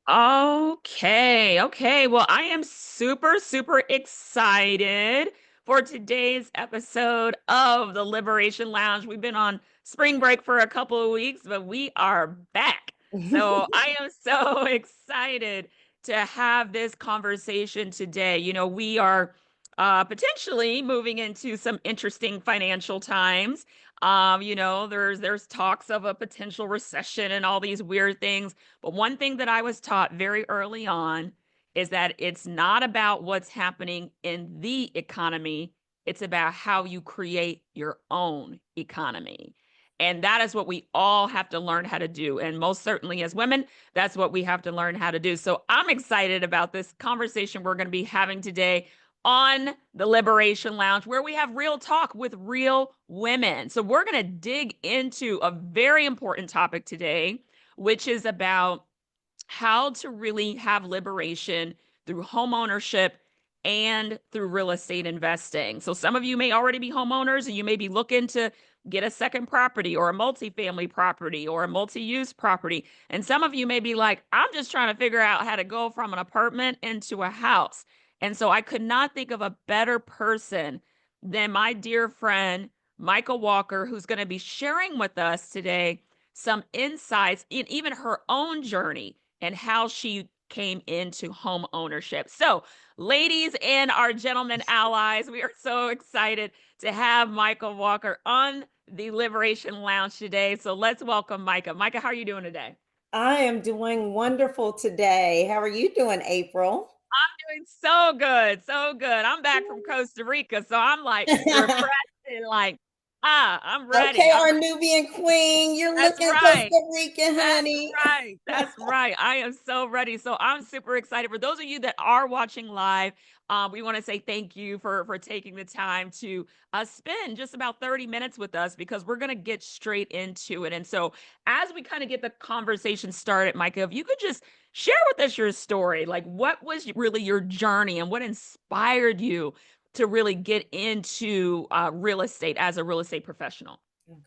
Okay, okay. Well, I am super, super excited for today's episode of the Liberation Lounge. We've been on spring break for a couple of weeks, but we are back. So I am so excited to have this conversation today. We are potentially moving into some interesting financial times. There's talks of a potential recession and all these weird things. But one thing that I was taught very early on is that it's not about what's happening in the economy, it's about how you create your own economy. And that is what we all have to learn how to do. And most certainly as women, that's what we have to learn how to do. So I'm excited about this conversation we're going to be having today on the Liberation Lounge, where we have real talk with real women. So we're going to dig into a very important topic today, which is about how to really have liberation through home ownership and through real estate investing. So some of you may already be homeowners and you may be looking to get a second property or a multifamily property or a multi-use property. And some of you may be like, I'm just trying to figure out how to go from an apartment into a house. And so I could not think of a better person than my dear friend, Mika Walker, who's going to be sharing with us today some insights in even her own journey and how she came into home ownership. So, ladies and our gentlemen allies, we are so excited to have Mika Walker on the Liberation Lounge today. So, let's welcome Mika. Mika, how are you doing today? I am doing wonderful today. How are you doing, April? I'm doing so good, so good. I'm back from Costa Rica, so I'm like refreshed and like, I'm ready. Okay, our Nubian queen. You're That's looking right. Costa Rican, That's honey. right. That's right. I am so ready. So I'm super excited. For those of you that are watching live, we want to say thank you for taking the time to spend just about 30 minutes with us because we're going to get straight into it. And so as we kind of get the conversation started, Micah, if you could just share with us your story, like what was really your journey and what inspired you to really get into real estate as a real estate professional? Okay.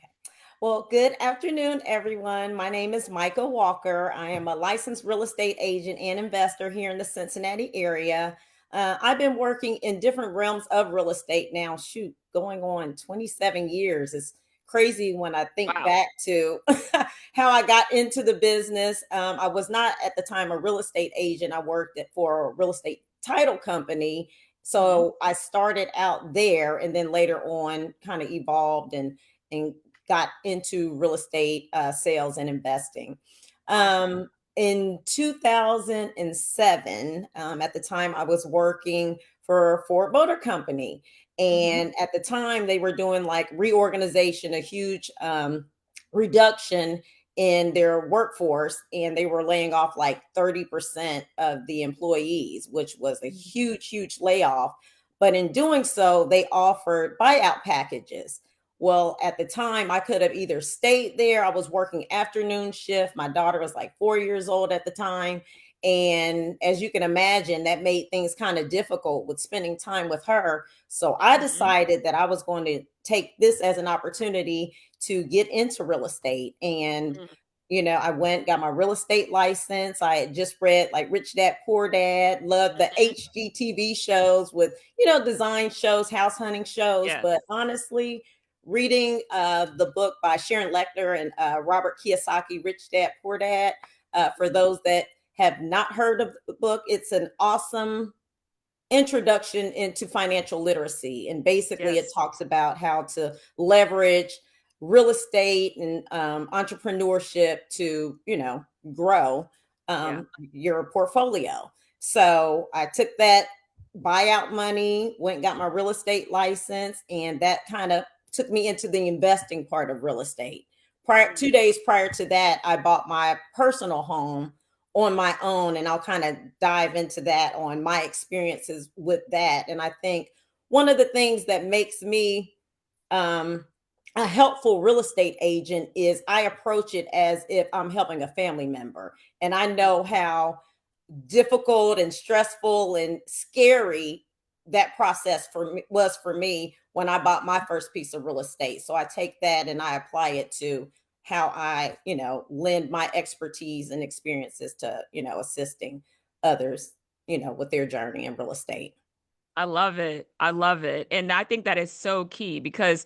Well, good afternoon, everyone. My name is Mika Walker. I am a licensed real estate agent and investor here in the Cincinnati area. I've been working in different realms of real estate now, shoot, going on 27 years. It's crazy when I think Wow. back to how I got into the business. I was not at the time a real estate agent, I worked for a real estate title company. Mhm. So I started out there and then later on kind of evolved and got into real estate sales and investing. Awesome. In 2007, at the time I was working for Ford Motor Company. Mhm. And at the time they were doing like reorganization, a huge reduction in their workforce, and they were laying off like 30% of the employees, which was a Mhm. huge layoff. But in doing so, they offered buyout packages. Well, at the time, I could have either stayed there. I was working afternoon shift. My daughter was like 4 years old at the time. And as you can imagine, that made things kind of difficult with spending time with her. So I Mhm. decided that I was going to take this as an opportunity to get into real estate. And, Mhm. I went, got my real estate license. I had just read like Rich Dad, Poor Dad, loved the Mhm. HGTV shows with, design shows, house hunting shows. Yes. But honestly, reading the book by Sharon Lechter and Robert Kiyosaki, Rich Dad, Poor Dad. For Mhm. those that have not heard of the book, it's an awesome introduction into financial literacy. And basically, it Yes. talks about how to leverage real estate and entrepreneurship to, grow Yeah. your portfolio. So I took that buyout money, went and got my real estate license, and that kind of took me into the investing part of real estate. Prior Mm. 2 days prior to that, I bought my personal home on my own, and I'll kind of dive into that on my experiences with that. And I think one of the things that makes me um, a helpful real estate agent is I approach it as if I'm helping a family member, and I know how difficult and stressful and scary that process for me was for me when I bought my first piece of real estate. So I take that and I apply it to how I, lend my expertise and experiences to, assisting others, with their journey in real estate. I love it. I love it. And I think that is so key because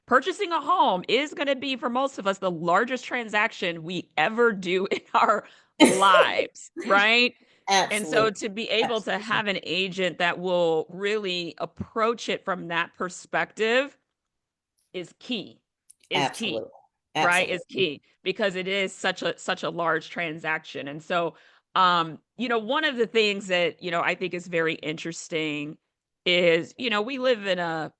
purchasing a home is going to be, for most of us, the largest transaction we ever do in our lives, right? And so Absolutely. to be able to Absolutely. have an agent that will really approach it from that perspective is key, is key, Absolutely. right? Is Absolutely. key because it is such a large transaction. And so, one of the things that, I think is very interesting is, we live in a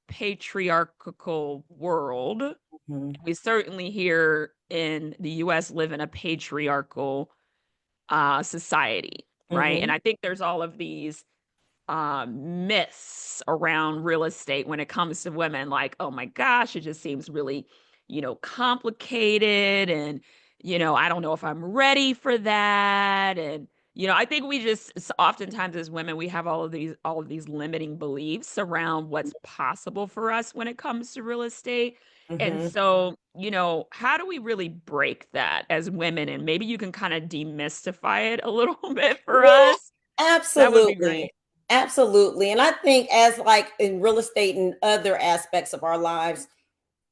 patriarchal world. Mhm. We certainly here in the US live in a patriarchal society, right? And Mhm. I think there's all of these myths around real estate when it comes to women, like, oh my gosh, it just seems really, complicated. And, I don't know if I'm ready for that. And, I think we just oftentimes as women, we have all of these limiting beliefs around what's possible for us when it comes to real estate. And Mhm. so, how do we really break that as women? And maybe you can kind of demystify it a little bit for Yeah, us. That would be absolutely. great. Absolutely. And I think as like in real estate and other aspects of our lives,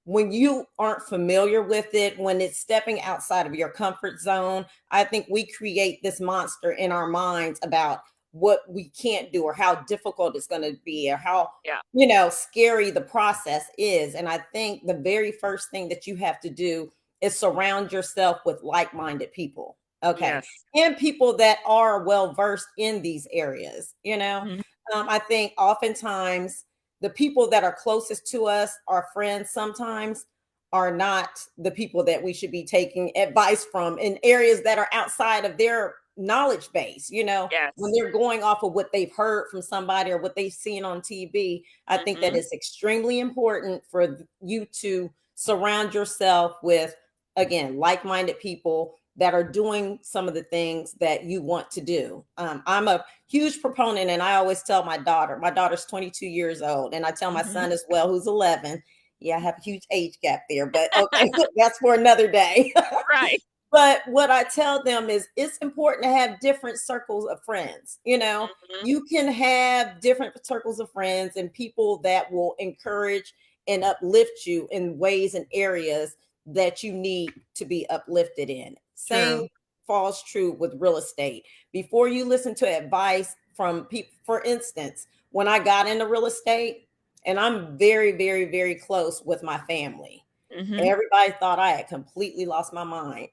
when you aren't familiar with it, when it's stepping outside of your comfort zone, I think we create this monster in our minds about what we can't do or how difficult it's going to be or how, Yeah. scary the process is. And I think the very first thing that you have to do is surround yourself with like minded people. Okay. Yes. And people that are well versed in these areas. Mhm. I think oftentimes the people that are closest to us, our friends sometimes, are not the people that we should be taking advice from in areas that are outside of their knowledge base. When Yes. they're going off of what they've heard from somebody or what they've seen on TV, I think that Mhm. it's extremely important for you to surround yourself with, again, like minded people that are doing some of the things that you want to do. I'm a huge proponent, and I always tell my daughter's 22 years old, and I tell my Mhm. son as well, who's 11. Yeah, I have a huge age gap there, but okay, that's for another day. Right. But what I tell them is it's important to have different circles of friends. Mhm. You can have different circles of friends and people that will encourage and uplift you in ways and areas that you need to be uplifted in. Same True. falls true with real estate. Before you listen to advice from people, for instance, when I got into real estate, and I'm very, very, very close with my family. Mhm. Everybody thought I had completely lost my mind.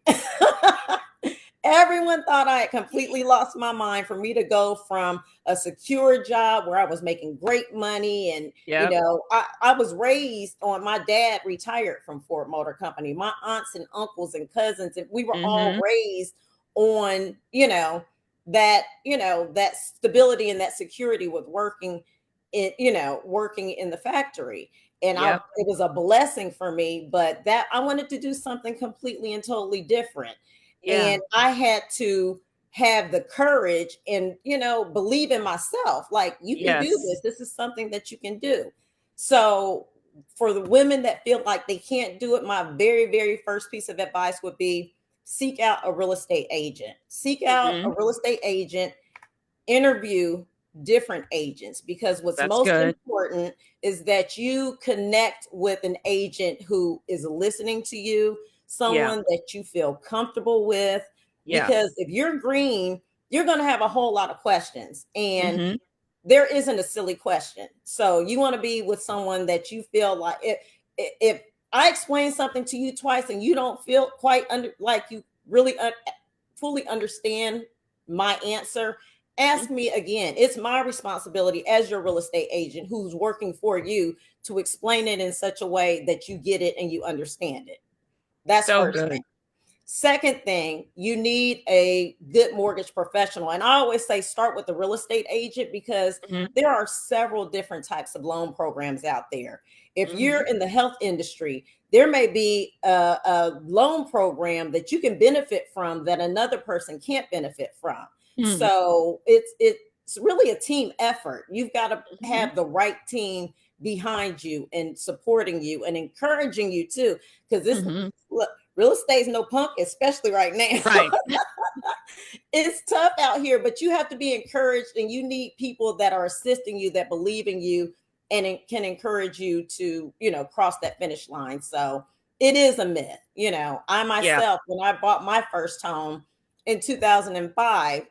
Everyone thought I had completely lost my mind for me to go from a secure job where I was making great money. And, Yep. I was raised on my dad retired from Ford Motor Company, my aunts and uncles and cousins, and we were all Mhm. raised on, that stability and that security with working in the factory. And Yep. it was a blessing for me, but that I wanted to do something completely and totally different. Yeah. And I had to have the courage and, believe in myself. Like, you can do Yes. this. This is something that you can do. So, for the women that feel like they can't do it, my very, very first piece of advice would be seek out a real estate agent. Seek out a Mhm. real estate agent, interview different agents, because what's That's most good. important is that you connect with an agent who is listening to you, Yeah. someone that you feel comfortable with. Yeah. Because if you're green, you're going to have a whole lot of questions, and Mhm. there isn't a silly question. So you want to be with someone that you feel like, if I explain something to you twice and you don't feel quite like you really fully understand my answer, Mhm. ask me again. It's my responsibility as your real estate agent who's working for you to explain it in such a way that you get it and you understand it. That's So first thing. good. Second thing, you need a good mortgage professional. And I always say start with the real estate agent, because Mhm. there are several different types of loan programs out there. If you're Mhm. in the health industry, there may be a loan program that you can benefit from that another person can't benefit from. Mhm. So it's really a team effort. You've got to Mhm. have the right team behind you and supporting you and encouraging you too. Because this, Mhm. look, real estate's no punk, especially right now. Right. It's tough out here, but you have to be encouraged, and you need people that are assisting you, that believe in you, and it can encourage you to, cross that finish line. So it is a myth. I Yeah. myself, when I bought my first home in 2005,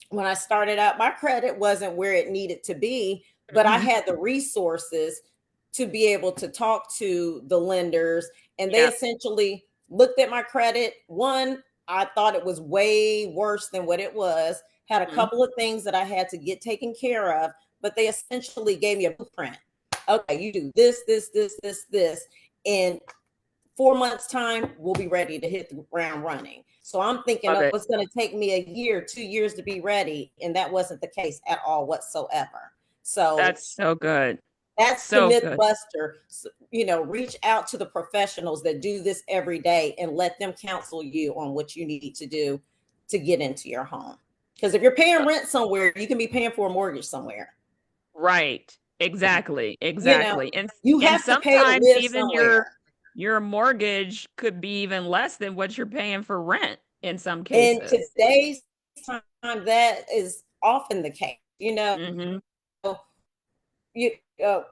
when I started out, my credit wasn't where it needed to be, but I Mhm. had the resources to be able to talk to the lenders. And they Yeah. essentially looked at my credit. One, I thought it was way worse than what it was, had a Mhm. couple of things that I had to get taken care of, but they essentially gave me a blueprint. Okay, you do this. And 4 months time, we'll be ready to hit the ground running. So I'm thinking, Love oh, it. it's going to take me a year, 2 years to be ready. And that wasn't the case at all whatsoever. So That's so good. that's the So myth good. buster. Reach out to the professionals that do this every day and let them counsel you on what you need to do to get into your home. Because if you're Uh, paying rent somewhere, you can be paying for a mortgage somewhere. right. Exactly. You know, Exactly. you And have to pay to sometimes live even your somewhere. your mortgage could be even less than what you're paying for rent in some In cases. today's time, that is often the case. Mhm. You, uh,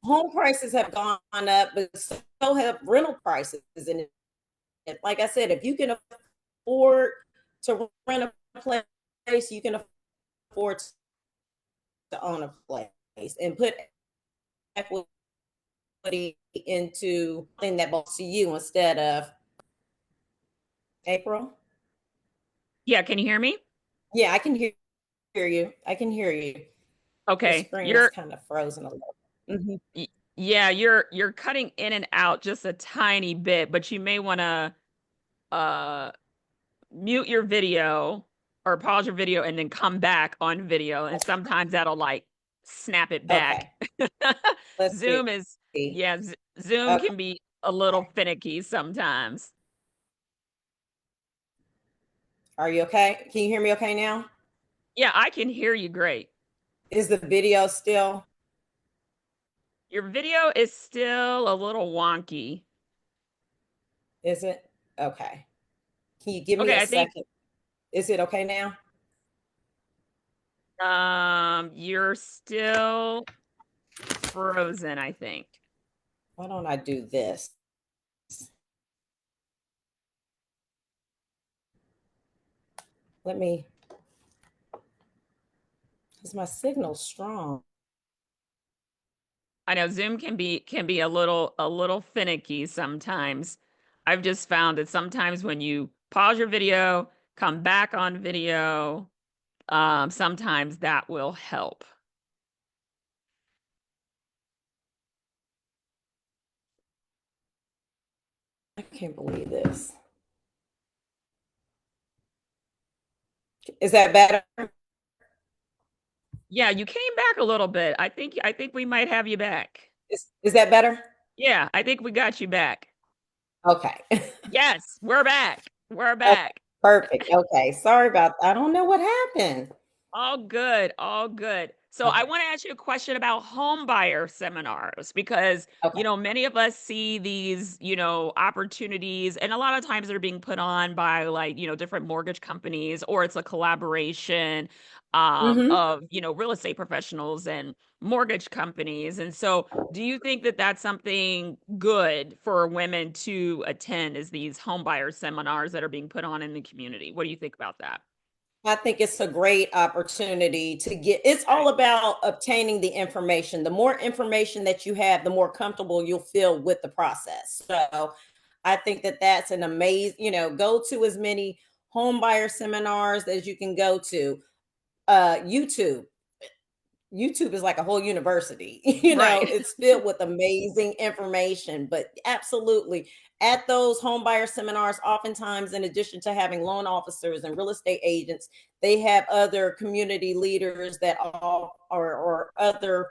home prices have gone up, but so have rental prices. And like I said, if you can afford to rent a place, you can afford to own a place and put equity into something that belongs to you instead of April. Yeah, can you hear me? Yeah, I can hear you. I can hear you. The Okay. screen is kind of frozen a little. Mhm. Yeah, you're cutting in and out just a tiny bit, but you may wanna, uh, mute your video or pause your video and then come back on video, and sometimes that'll, like, snap it back. Okay, let's Zoom is see. yeah, Zoom Okay, can be a little finicky sometimes. are you okay? Can you hear me okay now? Yeah, I can hear you great. Is the video still? Your video is still a little wonky. Is it? Okay. Can you give me Okay, a I think, second? Is it okay now? you're still frozen, I think. Why don't I do this? Let me, because my signal's strong. I know Zoom can be a little finicky sometimes. I've just found that sometimes when you pause your video, come back on video, sometimes that will help. I can't believe this. Is that better? Yeah, you came back a little bit. I think we might have you back. Is that better? Yeah, I think we got you back. Okay. Yes, we're back. We're Okay, back. perfect. Okay. Sorry about I don't know what happened. All good, all good. So I Okay. want to ask you a question about home buyer seminars because, Okay. many of us see these, opportunities, and a lot of times they're being put on by like, different mortgage companies, or it's a collaboration Hmm. of, real estate professionals and mortgage companies. And so do you think that that's something good for women to attend, is these home buyer seminars that are being put on in the community? What do you think about that? I think it's a great opportunity to it's Okay. all about obtaining the information. The more information that you have, the more comfortable you'll feel with the process. So I think that that's an amazing, go to as many home buyer seminars as you can go to. YouTube. YouTube is like a whole university. Right. It's filled with amazing information. But absolutely, at those home buyer seminars, oftentimes, in addition to having loan officers and real estate agents, they have other community leaders that all or other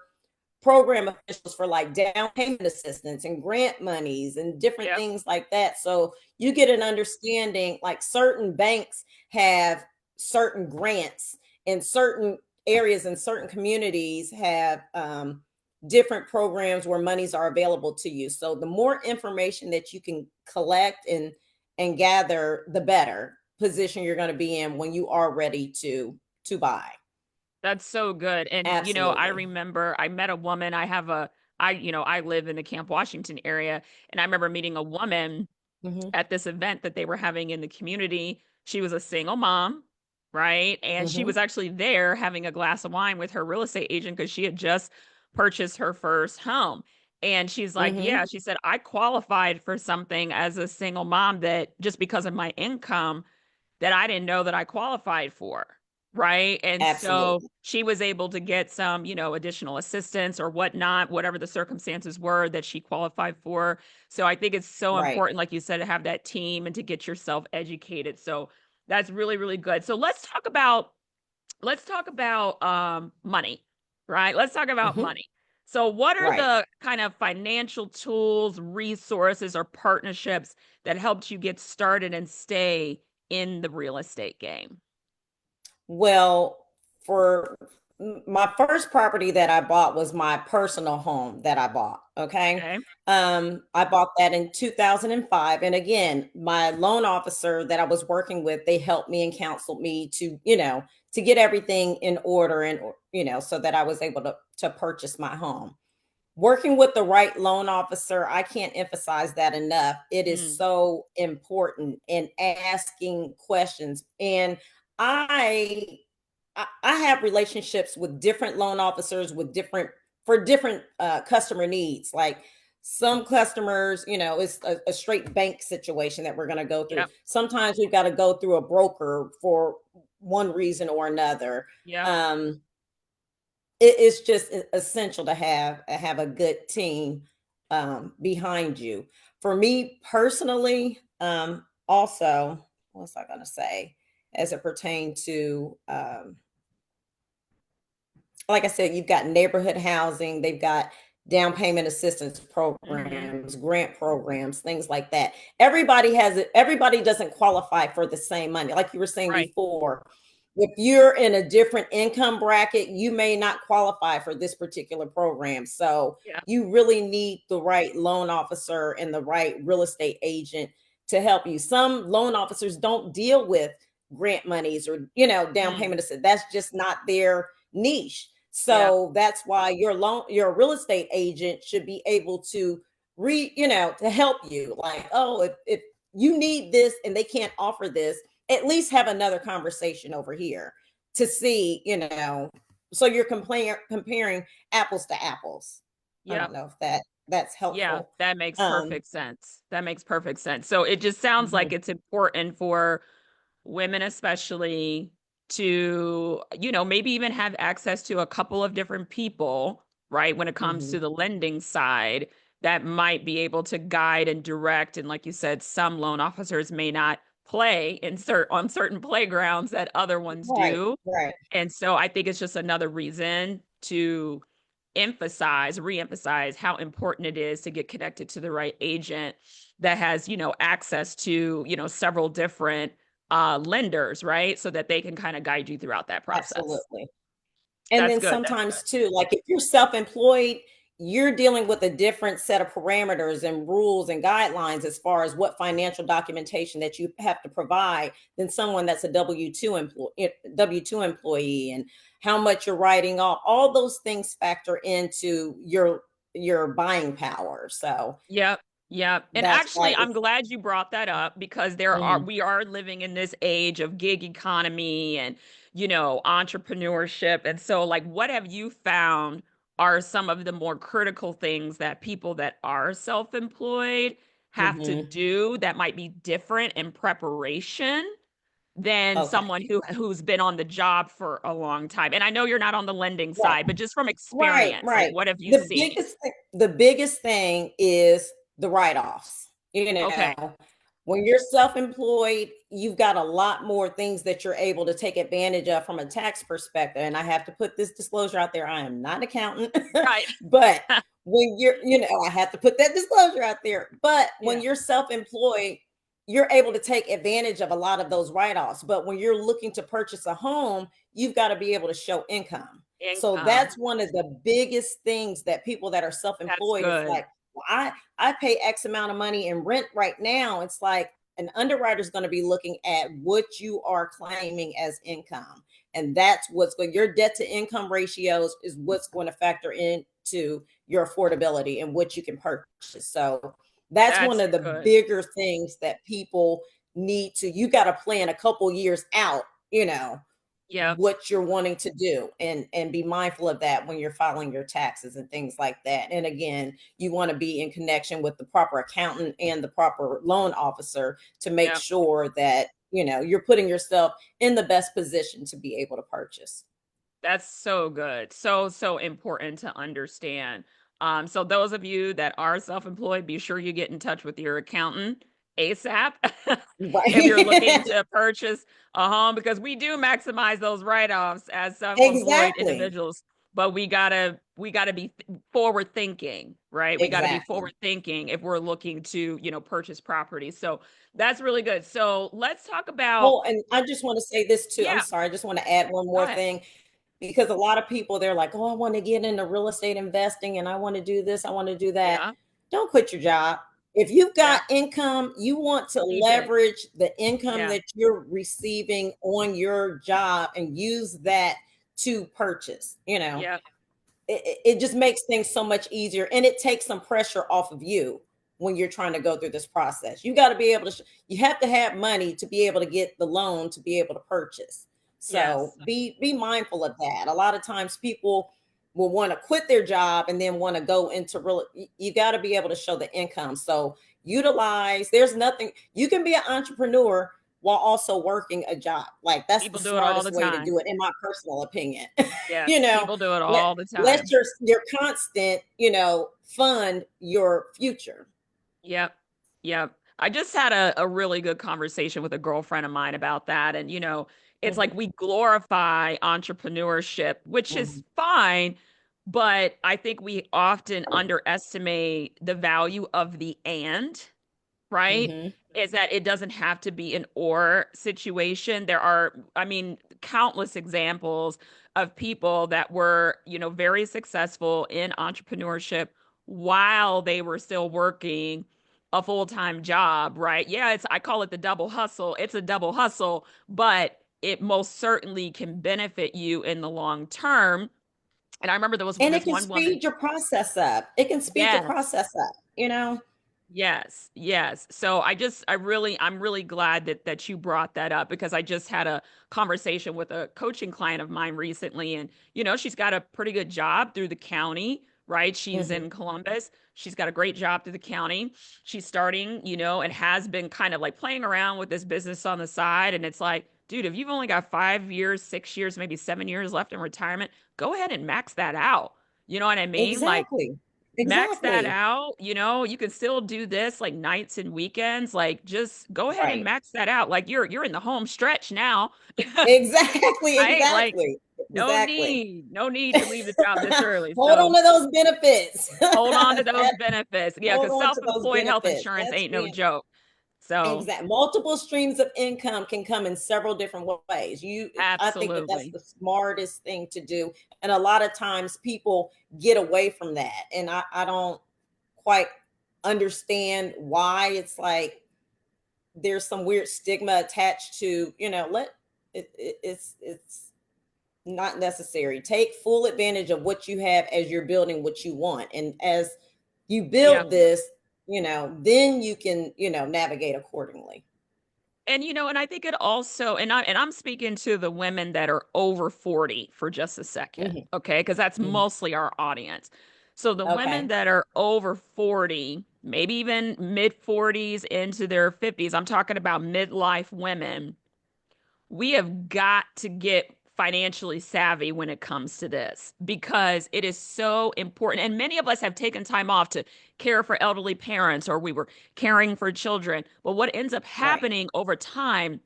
program officials for like down payment assistance and grant monies and different Yep. things like that. So you get an understanding, like certain banks have certain grants, and certain areas and certain communities have different programs where monies are available to you. So the more information that you can collect and gather, the better position you're going to be in when you are ready to buy. That's so good. And, I Absolutely. remember I met a woman. I live in the Camp Washington area, and I remember meeting a woman Mhm. at this event that they were having in the community. She was a single mom, right? And she was Mhm. actually there having a glass of wine with her real estate agent because she had just purchased her first home. And she's like, yeah, Mhm. she said, I qualified for something as a single mom that just because of my income that I didn't know that I qualified for. Right. And so Absolutely. she was able to get some, additional assistance or whatnot, whatever the circumstances were that she qualified for. So I think it's so Right. important, like you said, to have that team and to get yourself educated. So that's really, really good. So let's talk about money, right? Let's talk about Mhm. money. So what are Right. the kind of financial tools, resources, or partnerships that helped you get started and stay in the real estate game? Well, for my first property that I bought was my personal home that I bought. Okay. Okay. I bought that in 2005. And again, my loan officer that I was working with, they helped me and counseled me to get everything in order and, so that I was able to purchase my home. Working with the right loan officer, I can't emphasize that enough. It is Mm, so important in asking questions. And I I have relationships with different loan officers with different for different customer needs. Like some customers, it's a straight bank situation that we're going to go through. yep. Sometimes we've got to go through a broker for one reason or another. Yep. Um, it's just essential to have a good team behind you. For me personally, also, what was I going to say as it pertained to like I said, you've got neighborhood housing, they've got down payment assistance Mhm. programs, grant programs, things like that. Everybody has it, everybody doesn't qualify for the same money. Like you were saying Right. before, if you're in a different income bracket, you may not qualify for this particular program. So Yeah. you really need the right loan officer and the right real estate agent to help you. Some loan officers don't deal with grant monies or down Mm, payment assistance. That's just not their niche. yep. So that's why your real estate agent should be able to to help you. Like, oh, if you need this and they can't offer this, at least have another conversation over here to see, so you're comparing apples to apples. I Yep. don't know if that's Yeah, helpful. that makes Um, perfect sense. That makes perfect sense. So it just sounds like mhm, it's important for women especially to, maybe even have access to a couple of different people, right? When it comes to mhm. the lending side that might be able to guide and direct. And like you said, some loan officers may not play on certain playgrounds that other ones Right, do. right. And so I think it's just another reason to reemphasize how important it is to get connected to the right agent that has, access to, several different lenders, right? So that they can kind of guide you throughout that process. Absolutely. And That's then good. That's good. sometimes too, like if you're self-employed, you're dealing with a different set of parameters and rules and guidelines as far as what financial documentation that you have to provide than someone that's a W2 employee and how much you're writing off. All those things factor into your buying power. So Yep. Yep. And that's why actually, I'm it's glad you brought that up because mhm, we are living in this age of gig economy and, entrepreneurship. And so, like, what have you found are some of the more critical things that people that are self-employed have to mhm. do that might be different in preparation than Okay. someone who's been on the job for a long time? And I know you're not on the lending Right. side, but just from Right, experience, like, right. what have you The seen? biggest thing is the write-offs. Okay. When you're self-employed, you've got a lot more things that you're able to take advantage of from a tax perspective. And I have to put this disclosure out there. I am not an accountant, Right. but when I have to put that disclosure out there. But when Yeah. you're self-employed, you're able to take advantage of a lot of those write-offs. But when you're looking to purchase a home, you've got to be able to show income. So Income. that's one of the biggest things that people that are That's self-employed, it's good. like, well, I pay X amount of money in rent right now. It's like an underwriter is going to be looking at what you are claiming as income. And that's what's going, your debt to income ratios is what's going to factor into your affordability and what you can purchase. So that's one That's of the good. bigger things that people need to, you got to plan a couple years out, Yep. what you're wanting to do, and be mindful of that when you're filing your taxes and things like that. And again, you want to be in connection with the proper accountant and the proper loan officer to make Yep. sure that you're putting yourself in the best position to be able to purchase. That's so good. So, so important to understand. So those of you that are self-employed, be sure you get in touch with your accountant ASAP if you're looking Right. to purchase a home, because we do maximize those write-offs as self-employed Exactly. individuals, but we gotta be forward thinking, right? We gotta be Exactly. forward thinking if we're looking to, purchase property. So that's really good. So let's talk about, Oh, and I just want to say this too. I'm yeah, sorry, I just want to add one go more ahead. thing. Because a lot of people, they're like, oh, I want to get into real estate investing and I want to do this, I want to do that. Yeah, Don't quit your job. If you've yeah, got income, you want to keep it. leverage the income Yeah. that you're receiving on your job and use that to purchase. Yeah. It just makes things so much easier, and it takes some pressure off of you when you're trying to go through this process. You got to be able to you have to have money to be able to get the loan to be able to purchase. So Yes. be mindful of that. A lot of times people will want to quit their job and then want to go into real, you got to be able to show the income. So utilize, there's nothing, you can be an entrepreneur while also working a job. Like that's the People do it all smartest the way to time. do it in my personal opinion. you Yes. know People do it let all the let time. your constant fund your future. Yep. Yep. I just had a really good conversation with a girlfriend of mine about that. And, it's like Mhm, we glorify entrepreneurship, which is mhm, fine. But I think we often underestimate the value of the and. Right? mhm. Is that it doesn't have to be an or situation. There are, I mean, countless examples of people that were, very successful in entrepreneurship while they were still working a full-time job, right? Yeah, I call it the double hustle. It's a double hustle, but it most certainly can benefit you in the long term. And I remember there was And it this can one woman. speed your process up. It can speed your Yes. process up. Yes, yes. So I'm really glad that you brought that up, because I just had a conversation with a coaching client of mine recently, and she's got a pretty good job through the county, right? She's Mhm. in Columbus. She's got a great job through the county. She's starting, and has been kind of like playing around with this business on the side, and it's like, dude, if you've only got 5 years, 6 years, maybe 7 years left in retirement, go ahead and max that out. You know what I mean? Like, Exactly. max that Exactly. out, you can still do this like nights and weekends, like just go ahead and Right. max that out. Like you're in the home stretch now. Exactly. Right? Like Exactly. Exactly. no need to leave the job this early. Hold on So to those benefits. hold on to those benefits. Yeah, Hold because on to those self-employed health benefits. insurance That's ain't no being joke. So exact. Multiple streams of income can come in several different ways. I think that that's absolutely. the smartest thing to do. And a lot of times people get away from that. And I don't quite understand why. It's like there's some weird stigma attached to, it's not necessary. Take full advantage of what you have as you're building what you want. And as you Yeah. build this, then you can, navigate accordingly. And I think it also, and I'm speaking to the women that are over 40 for just a second, Mhm, okay? Because that's mhm. mostly our audience. So the women Okay. that are over 40, maybe even mid 40s into their 50s, I'm talking about midlife women, we have got to get financially savvy when it comes to this, because it is so important. And many of us have taken time off to care for elderly parents, or we were caring for children. But what ends up Right. happening over time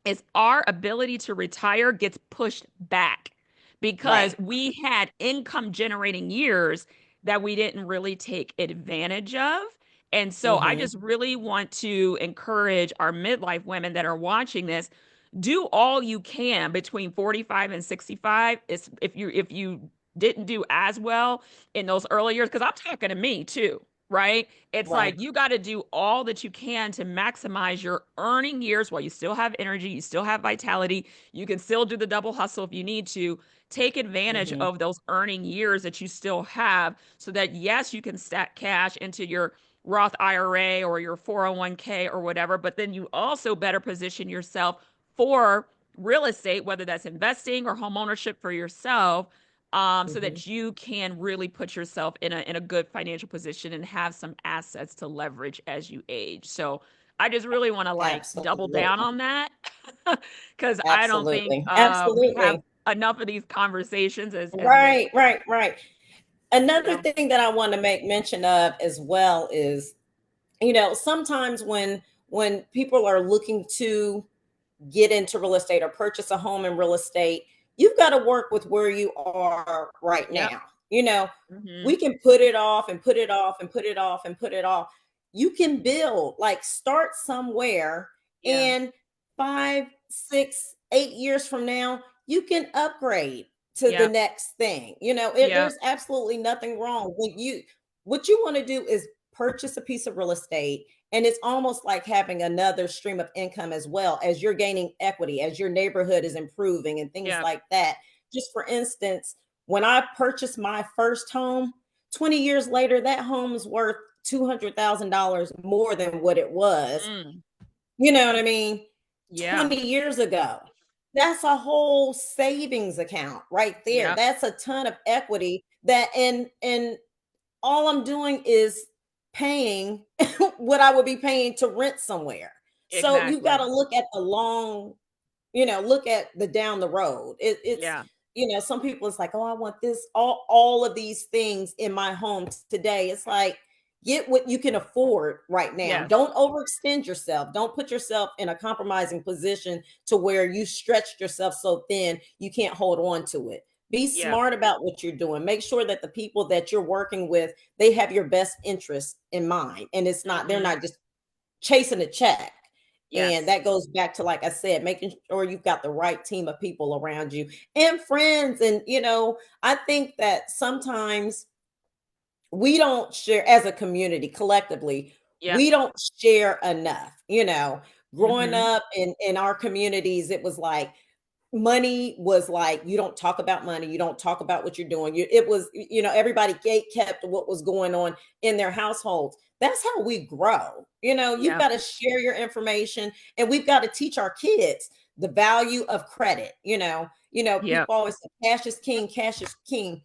is our ability to retire gets pushed back, because Right. we had income generating years that we didn't really take advantage of. And so I Mhm. just really want to encourage our midlife women that are watching this. do all you can between 45 and 65. It's if you didn't do as well in those early years, because I'm talking to me too, right? It's Right. like you got to do all that you can to maximize your earning years while you still have energy, you still have vitality, you can still do the double hustle if you need to. Take advantage Mhm. of those earning years that you still have so that, yes, you can stack cash into your Roth IRA or your 401k or whatever, but then you also better position yourself for real estate, whether that's investing or home ownership for yourself, so Mhm. that you can really put yourself in a good financial position and have some assets to leverage as you age. So I just really want to like double down Absolutely. on that because I don't think Absolutely. we have Absolutely. enough of these conversations as women. Right, right, right. Another So thing that I want to make mention of as well is, sometimes when people are looking to get into real estate or purchase a home in real estate, you've got to work with where you are right yep. now. You know, Hmm. we can put it off and put it off and put it off and put it off. You can build, like, start somewhere, Yeah. and 5, 6, 8 years from now, you can upgrade to the Yep. next thing. Yep. There's absolutely nothing wrong when what you want to do is purchase a piece of real estate, and it's almost like having another stream of income as well, as you're gaining equity, as your neighborhood is improving and things Yep. like that. Just for instance, when I purchased my first home, 20 years later, that home's worth $200,000 more than what it was. Mm. You know what I mean? Yeah. 20 years ago. That's a whole savings account right there. Yep. That's a ton of equity that, and all I'm doing is paying what I would be paying to rent somewhere. So you got Exactly. to look at the long, look at the down the road. It's, Yeah. some people, it's like, oh, I want this, all of these things in my home today. It's like, get what you can afford right now. Yes. Don't overextend yourself. Don't put yourself in a compromising position to where you stretched yourself so thin you can't hold on to it. Be Yep. smart about what you're doing. Make sure that the people that you're working with, they have your best interest in mind, and they're Hmm. not just chasing a check. And Yes. that goes back to, like I said, making sure you've got the right team of people around you and friends. And I think that sometimes we don't share, as a community collectively, Yep. we don't share enough. Growing Hmm. up in our communities, it was like, money was like, you don't talk about money, you don't talk about what you're doing. It was, everybody gate kept what was going on in their households. That's how we grow. You've Yep. got to share your information, and we've got to teach our kids the value of credit. Yep. People always say cash is king, cash is king.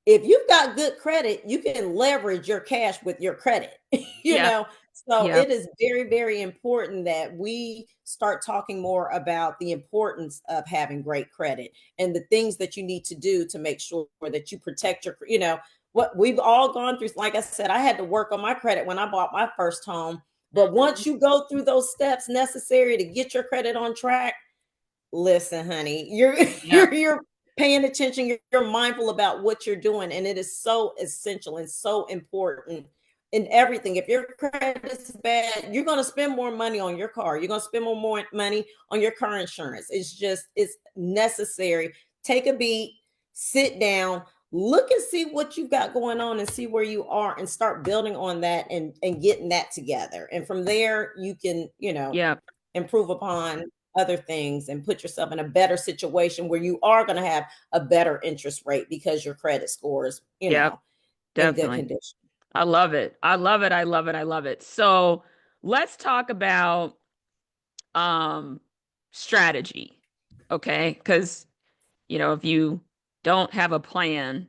If you've got good credit, you can leverage your cash with your credit. you Yep. know so Yep. it is very, very important that we start talking more about the importance of having great credit and the things that you need to do to make sure that you protect what we've all gone through. Like I said, I had to work on my credit when I bought my first home, but Hmm. once you go through those steps necessary to get your credit on track, listen, honey, you're Yep. you're paying attention, you're mindful about what you're doing, and it is so essential and so important in everything. If your credit is bad, you're going to spend more money on your car. You're going to spend more money on your car insurance. It's necessary. Take a beat, sit down, look and see what you've got going on and see where you are, and start building on that, and getting that together. And from there, you can, Yep. improve upon other things and put yourself in a better situation where you are going to have a better interest rate because your credit score is, Yep. in good Definitely. condition. I love it. I love it. I love it. I love it. So let's talk about um strategy. Okay. Because if you don't have a plan,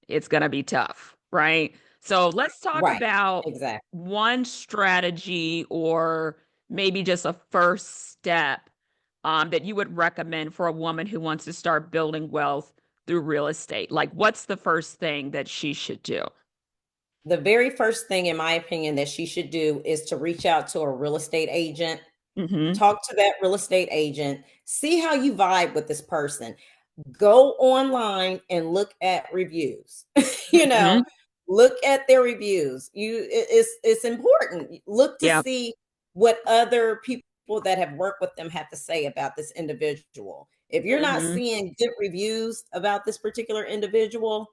it's going to be tough, right? So let's talk Right. about Exactly. one strategy or maybe just a first step that you would recommend for a woman who wants to start building wealth through real estate. Like, what's the first thing that she should do? The very first thing, in my opinion, that she should do is to reach out to a real estate agent. Hmm. Talk to that real estate agent, see how you vibe with this person. Go online and look at reviews. you know Hmm. Look at their reviews. It's important. Look to Yeah. see what other people people that have worked with them have to say about this individual. If you're not Mhm. seeing good reviews about this particular individual,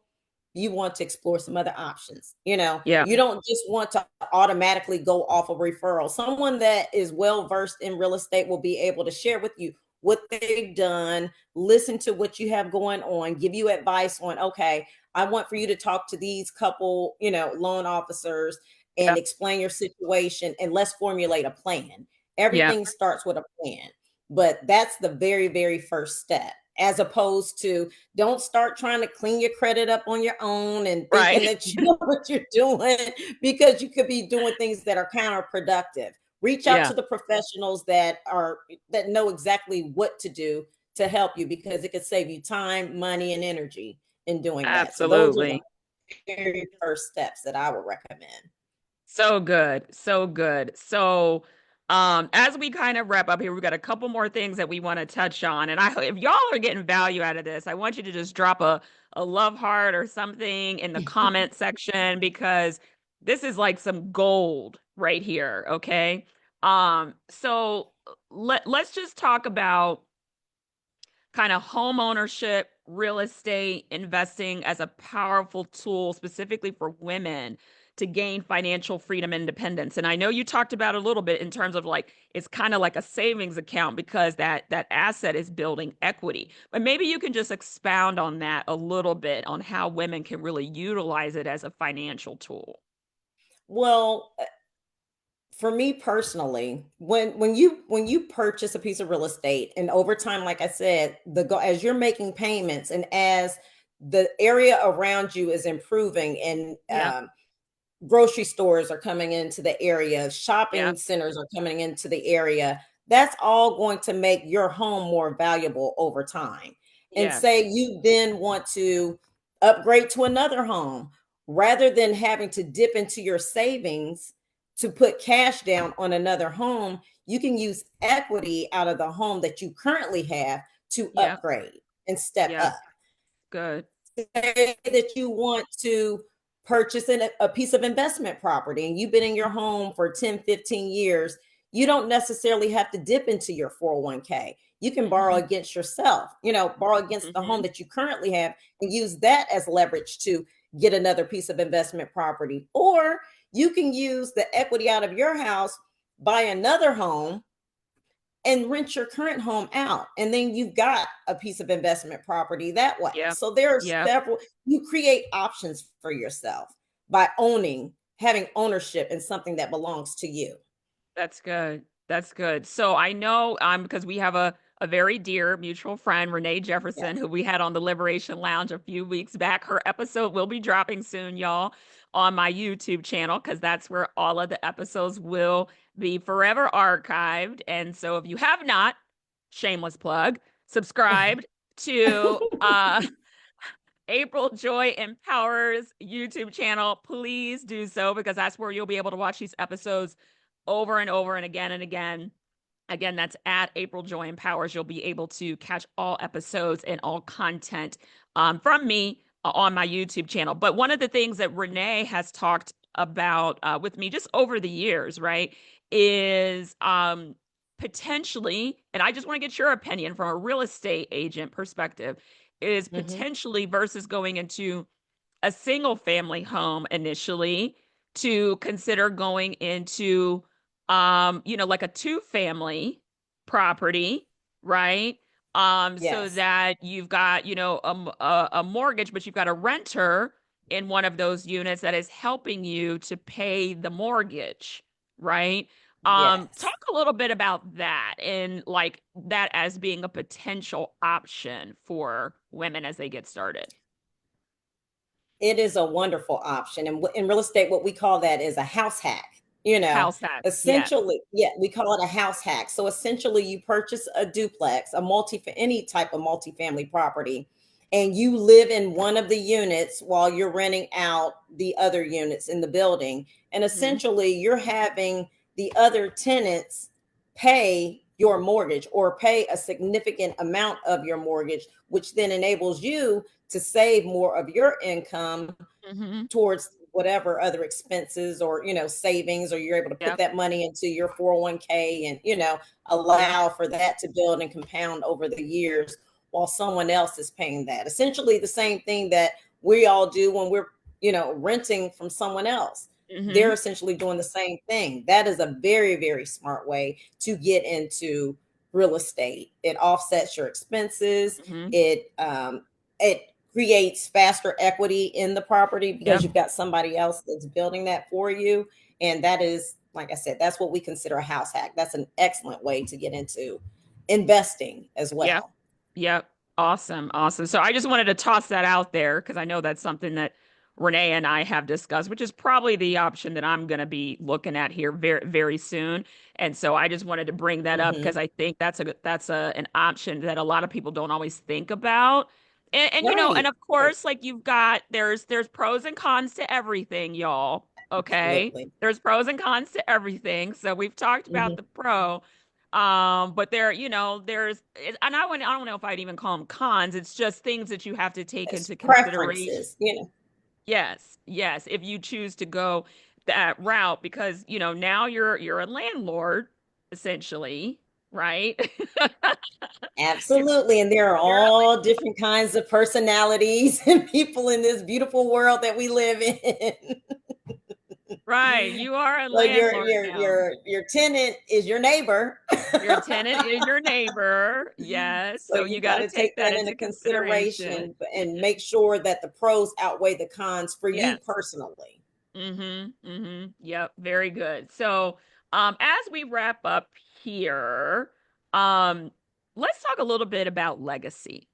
you want to explore some other options. Yeah. You don't just want to automatically go off of referral. Someone that is well versed in real estate will be able to share with you what they've done, listen to what you have going on, give you advice on, okay, I want for you to talk to these couple, loan officers Yeah. and explain your situation, and let's formulate a plan. Yeah. Everything starts with a plan, but that's the very, very first step, as opposed to don't start trying to clean your credit up on your own and thinking Right. that you know what you're doing, because you could be doing things that are counterproductive. Reach out Yeah. to the professionals that know exactly what to do to help you, because it could save you time, money, and energy in doing that. So those are the Absolutely. very first steps that I would recommend. So good. So good. So, as we kind of wrap up here, we've got a couple more things that we want to touch on. And if y'all are getting value out of this, I want you to just drop a love heart or something in the comment section, because this is like some gold right here. Okay. So let's just talk about kind of home ownership, real estate, investing as a powerful tool specifically for women to gain financial freedom and independence. And I know you talked about a little bit in terms of like it's kind of like a savings account because that asset is building equity. But maybe you can just expound on that a little bit on how women can really utilize it as a financial tool. Well, for me personally, when you purchase a piece of real estate, and over time, like I said, as you're making payments and as the area around you is improving, and Yeah. grocery stores are coming into the area, Yeah. shopping centers are coming into the area, that's all going to make your home more valuable over time. And Yes. say you then want to upgrade to another home, rather than having to dip into your savings to put cash down on another home, you can use equity out of the home that you currently have to Yeah. upgrade and step Yeah. up. Good. Say that you want to purchase a piece of investment property, and you've been in your home for 10, 15 years, you don't necessarily have to dip into your 401k. You can borrow Hmm. against yourself, borrow against the home Hmm. that you currently have, and use that as leverage to get another piece of investment property. Or you can use the equity out of your house, buy another home, and rent your current home out, and then you've got a piece of investment property that way. Yeah. So there are Yeah. several, you create options for yourself by having ownership in something that belongs to you. That's good. That's good. So I know because we have a very dear mutual friend, Renee Jefferson, Yes. who we had on the Liberation Lounge a few weeks back. Her episode will be dropping soon, y'all, on my YouTube channel, because that's where all of the episodes will be forever archived. And so if you have not, shameless plug, subscribed to April Joy Empowers YouTube channel, please do so, because that's where you'll be able to watch these episodes over and over and again and again. Again, that's at April Joy Empowers. You'll be able to catch all episodes and all content from me on my YouTube channel. But one of the things that Renee has talked about with me just over the years, right, is potentially, and I just want to get your opinion from a real estate agent perspective, is Hmm. potentially versus going into a single family home initially to consider going into like a two family property, right? So Yes. that you've got, a mortgage, but you've got a renter in one of those units that is helping you to pay the mortgage, right? Yes. Talk a little bit about that, and like that as being a potential option for women as they get started. It is a wonderful option. And in real estate, what we call that is a house hack. House hack. Yes. Essentially, yeah, we call it a house hack. So essentially, you purchase a duplex, any type of multifamily property, and you live in one of the units while you're renting out the other units in the building. And Mhm. essentially, you're having the other tenants pay your mortgage, or pay a significant amount of your mortgage, which then enables you to save more of your income Mhm. towards whatever other expenses or, savings, or you're able to put Yep. that money into your 401k and, Yep. allow for that to build and compound over the years while someone else is paying that. Essentially the same thing that we all do when we're, renting from someone else. They're Mhm. essentially doing the same thing. That is a very, very smart way to get into real estate. It offsets your expenses. Mhm. It creates faster equity in the property because Yep. you've got somebody else that's building that for you. And that is, like I said, that's what we consider a house hack. That's an excellent way to get into investing as Yep. well. Yep. Awesome. Awesome. So I just wanted to toss that out there because I know that's something that Renee and I have discussed, which is probably the option that I'm going to be looking at here very, very soon. And so I just wanted to bring that up because Hmm. I think that's an option that a lot of people don't always think about. And and Right. of course, like you've got there's pros and cons to everything, y'all. Okay. Absolutely. There's pros and cons to everything. So we've talked about Hmm. the pro. But and I don't know if I'd even call them cons. It's just things that you have to take It's into consideration. preferences. Yes, yes, if you choose to go that route, because now you're a landlord, essentially, right? You're, Absolutely. And there are you're a all different kinds of personalities and people in this beautiful world that we live in. right. You are a So landlord now. your tenant is your neighbor. Your tenant is your neighbor. Yes. So So you you got got to to take take that that into into consideration. consideration and make sure that the pros outweigh the cons for you Yes. personally. Mm-hmm. Mm-hmm. Yep. Very good. So, as we wrap up here, um, let's talk a little bit about legacy,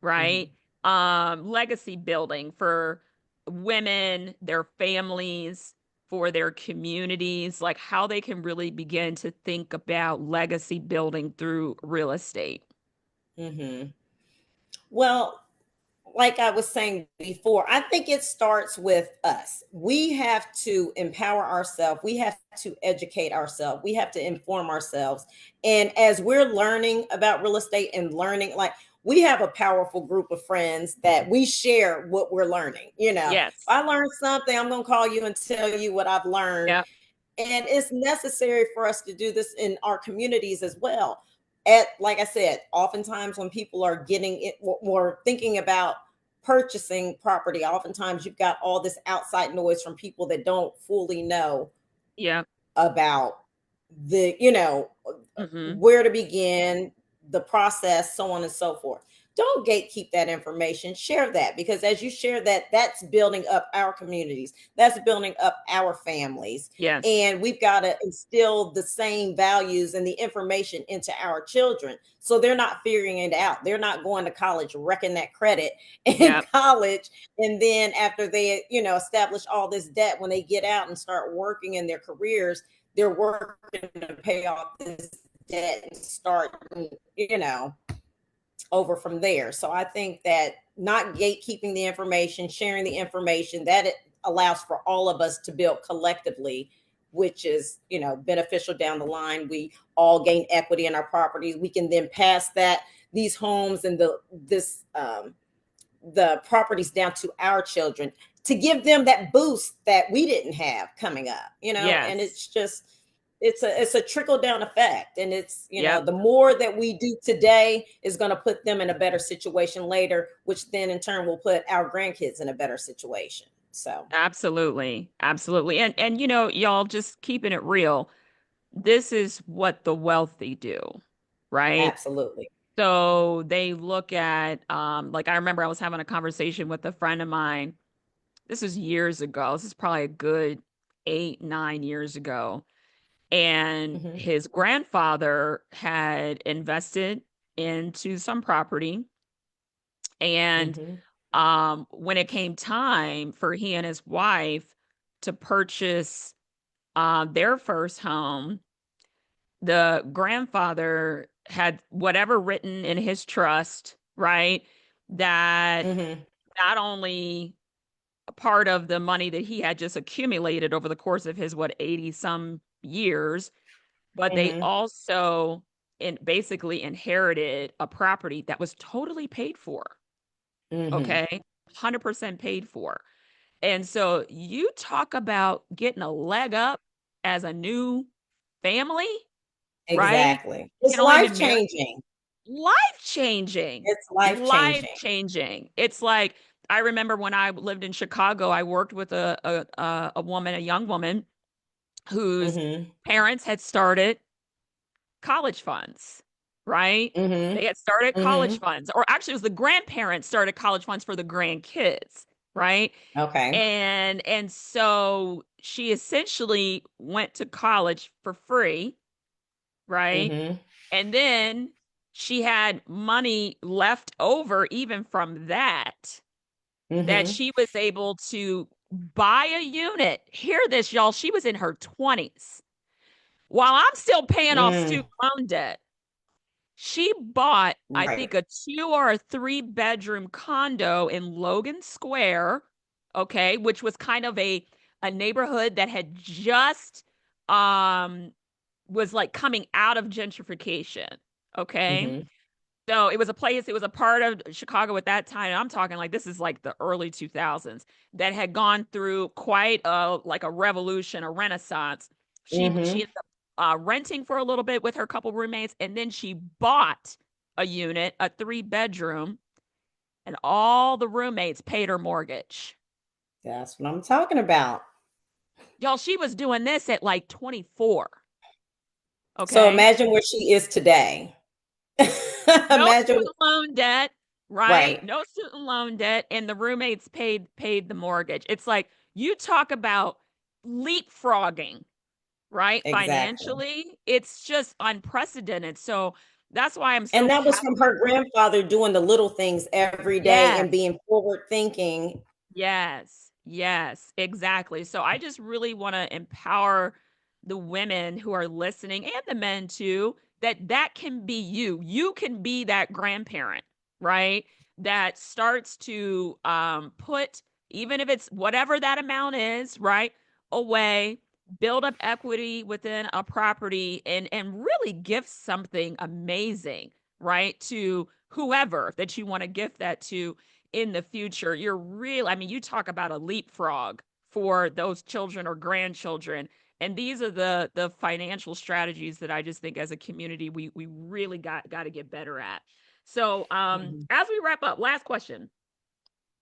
right? Mhm. Legacy building for women, their families, for their communities, like how they can really begin to think about legacy building through real estate. Mhm. Well, like I was saying before, I think it starts with us. We have to empower ourselves. We have to educate ourselves. We have to inform ourselves. And as we're learning about real estate and learning, like we have a powerful group of friends that we share what we're learning. If Yes. I learned something, I'm going to call you and tell you what I've learned. Yep. And it's necessary for us to do this in our communities as well. At Like I said, oftentimes when people are getting it or thinking about purchasing property, oftentimes you've got all this outside noise from people that don't fully know Yep. about the Mm-hmm. where to begin, the process, so on and so forth. Don't gatekeep that information. Share that, because as you share that, that's building up our communities, that's building up our families. Yes. And we've got to instill the same values and the information into our children so they're not figuring it out. They're not going to college wrecking that credit in Yep. college, and then after they establish all this debt, when they get out and start working in their careers, they're working to pay off this debt and start you know over from there. So I think that not gatekeeping the information, sharing the information, that it allows for all of us to build collectively, which is beneficial down the line. We all gain equity in our properties. We can then pass these homes and the properties down to our children to give them that boost that we didn't have coming up. And Yes. it's a trickle down effect, and it's Yep. the more that we do today is going to put them in a better situation later, which then in turn will put our grandkids in a better situation. So Absolutely. Absolutely. And y'all just keeping it real. This is what the wealthy do, right? absolutely. So they look at like I remember I was having a conversation with a friend of mine. This was years ago. This is probably a good 8, 9 years ago. And Hmm. his grandfather had invested into some property. And Hmm. when it came time for he and his wife to purchase their first home, the grandfather had whatever written in his trust, right? That Hmm. not only a part of the money that he had just accumulated over the course of his, what, 80 some years, but they Hmm. also basically inherited a property that was totally paid for. Hmm. Okay. 100% paid for. And so you talk about getting a leg up as a new family, right? Exactly. You It's can only life been married. changing. Life changing. It's life Life changing. changing. It's like I remember when I lived in Chicago, I worked with a woman, a young woman whose Mhm. parents had started college funds, right? Mhm. They had started college Mhm. funds, or actually, it was the grandparents started college funds for the grandkids, right? Okay. And so she essentially went to college for free, right? Mhm. And then she had money left over even from that, that Mhm. she was able to buy a unit. Hear this, y'all. She was in her 20s. While I'm still paying off Mm. student loan debt, she bought, I Right. think, a 2 or a 3-bedroom condo in Logan Square, okay, which was kind of a neighborhood that had just um was like coming out of gentrification, okay? Mhm. So it was a place, it was a part of Chicago at that time. I'm talking like this is like the early 2000s that had gone through quite a like a revolution, a renaissance. She Mhm. ended up renting for a little bit with her couple roommates, and then she bought a unit, a 3-bedroom, and all the roommates paid her mortgage. That's what I'm talking about. Y'all, she was doing this at like 24. So Okay. imagine where she is today. No Imagine. student loan debt, right? Right. No student loan debt, and the roommates paid the mortgage. It's like you talk about leapfrogging, right? Exactly. Financially, it's just unprecedented. So that's why I'm so And that was from happy. her grandfather doing the little things every day Yes. and being forward thinking. Yes, yes, exactly. So I just really want to empower the women who are listening and the men too, that that can be you. You can be that grandparent, right? That starts to put, even if it's whatever that amount is, right, away, build up equity within a property and really gift something amazing, right, to whoever that you want to gift that to in the future. You're real. I mean, you talk about a leapfrog for those children or grandchildren. And these are the financial strategies that I just think as a community we really got to get better at. So Mhm. as we wrap up, last question.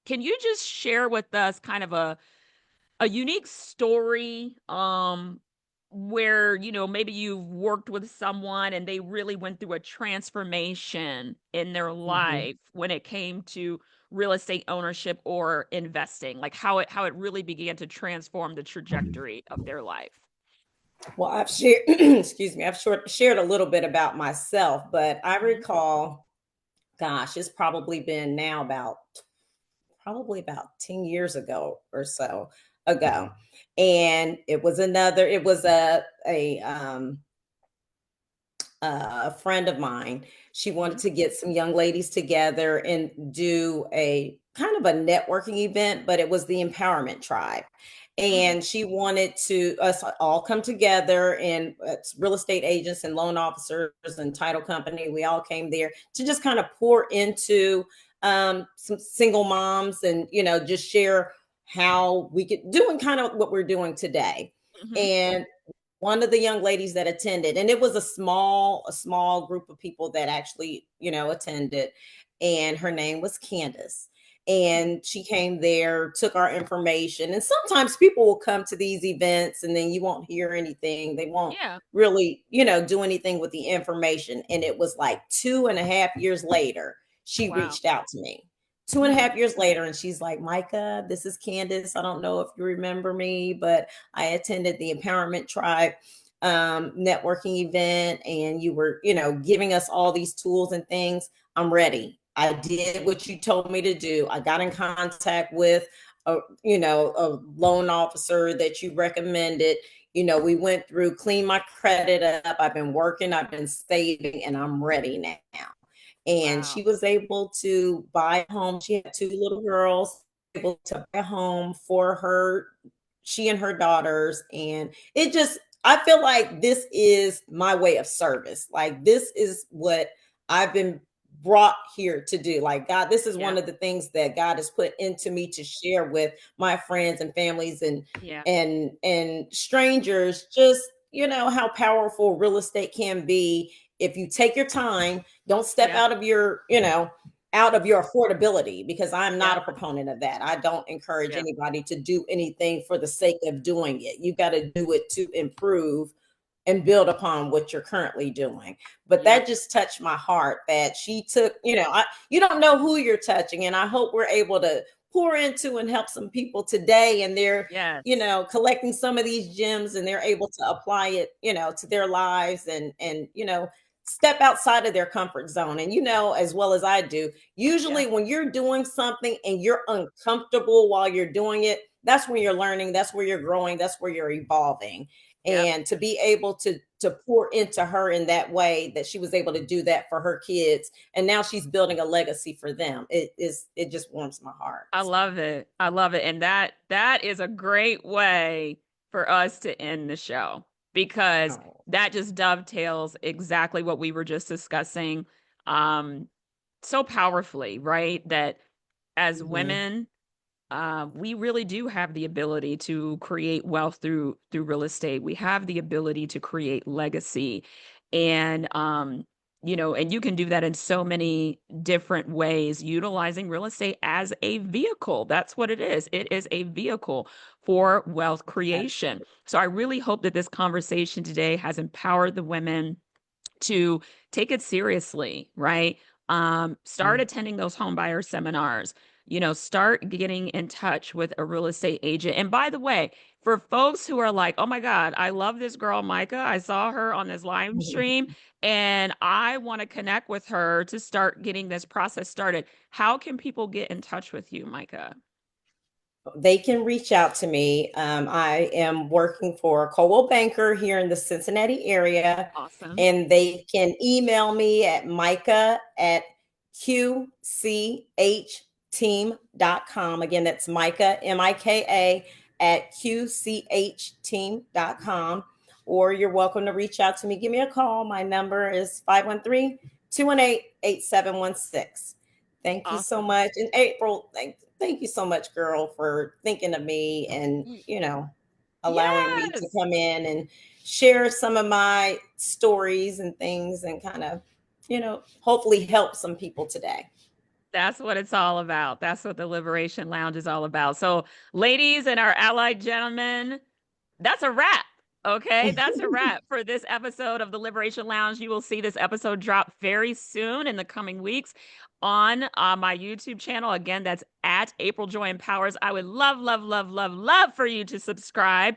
Can you just share with us kind of a unique story where maybe you've worked with someone and they really went through a transformation in their Mhm. life when it came to real estate ownership or investing, like how it really began to transform the trajectory of their life. Well, I've shared, excuse me, I've shared a little bit about myself, but I Mhm. recall, gosh, it's probably been now about 10 years ago or so ago. And it was a friend of mine. She wanted Mhm. to get some young ladies together and do a kind of a networking event, but it was the empowerment tribe. Mhm. And she wanted to us all come together, and it's real estate agents and loan officers and title company. We all came there to just kind of pour into some single moms, and just share how we could doing kind of what we're doing today. Mhm. And one of the young ladies that attended, and it was a small group of people that actually attended, and her name was Candace. Mhm. And she came there, took our information, and sometimes people will come to these events and then you won't hear anything. They won't Yeah. really do anything with the information. And it was like 2.5 years later she Wow. reached out to me. Two and a Mhm. half years later, and she's like, Micah, this is Candace. I don't know if you remember me, but I attended the Empowerment Tribe networking event, and you were, giving us all these tools and things. I'm ready. I did what you told me to do. I got in contact with a loan officer that you recommended. We went through, clean my credit up. I've been working, I've been saving, and I'm ready now. And Wow. she was able to buy a home. She had two little girls, able to buy a home for her, she and her daughters. And it just, I feel like this is my way of service. Like, this is what I've been brought here to do. Like, God, this is one Yep. of the things that God has put into me to share with my friends and families Yeah. and strangers, just, how powerful real estate can be if you take your time. Don't step Yep. out of your, out of your affordability, because I'm not Yep. a proponent of that. I don't encourage Yep. anybody to do anything for the sake of doing it. You got to do it to improve and build upon what you're currently doing. But Yep. that just touched my heart that she took, you don't know who you're touching. And I hope we're able to pour into and help some people today. And they're, Yes. collecting some of these gems, and they're able to apply it, to their lives, and, step outside of their comfort zone. And, as well as I do, Yep. usually when you're doing something and you're uncomfortable while you're doing it, that's when you're learning, that's where you're growing, that's where you're evolving. Yep. And to be able to pour into her in that way, that she was able to do that for her kids, and now she's building a legacy for them, it just warms my heart. I love it. I love it. And that is a great way for us to end the show, because Oh. that just dovetails exactly what we were just discussing um so powerfully, right? That as Mhm. women, we really do have the ability to create wealth through real estate. We have the ability to create legacy, and and you can do that in so many different ways, utilizing real estate as a vehicle. That's what it is. It is a vehicle for wealth creation. Absolutely. So I really hope that this conversation today has empowered the women to take it seriously, right? Start attending those home buyer seminars. Start getting in touch with a real estate agent. And by the way, for folks who are like, oh my God, I love this girl, Mika. I saw her on this live stream and I want to connect with her to start getting this process started. How can people get in touch with you, Mika? They can reach out to me. I am working for a Coldwell Banker here in the Cincinnati area, Awesome. and they can email me at Micah at qchteam.com. Again, that's Micah, Mika, at qchteam.com. Or you're welcome to reach out to me. Give me a call. My number is 513-218-8716. Thank you so Awesome. much. And April, thank you so much, girl, for thinking of me and, Y- allowing me to Yes. come in and share some of my stories and things, and kind of, hopefully help some people today. That's what it's all about. That's what the Liberation Lounge is all about. So, ladies and our allied gentlemen, that's a wrap. Okay, that's a wrap for this episode of the Liberation Lounge. You will see this episode drop very soon in the coming weeks on my YouTube channel. Again, that's at April Joy Empowers. I would love, love, love, love, love for you to subscribe,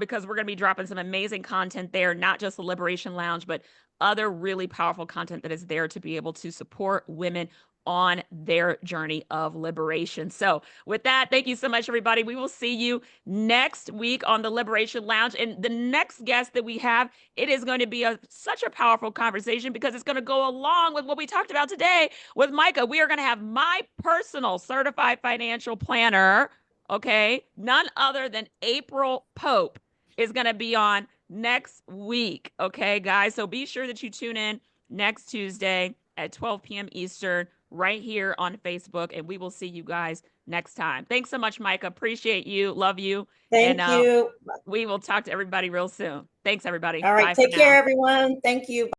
because we're going to be dropping some amazing content there, not just the Liberation Lounge, but other really powerful content that is there to be able to support women on their journey of liberation. So, with that, thank you so much, everybody. We will see you next week on the Liberation Lounge. And the next guest that we have, it is going to be such a powerful conversation, because it's going to go along with what we talked about today with Mika. We are going to have my personal certified financial planner, okay? None other than April Pope is going to be on next week, okay, guys? So be sure that you tune in next Tuesday at 12 p.m. Eastern right here on Facebook, and we will see you guys next time. Thanks so much, Micah. Appreciate you. Love you. And Thank you. we will talk to everybody real soon. Thanks, everybody. All right. Bye for Take care, now. everyone. Thank you.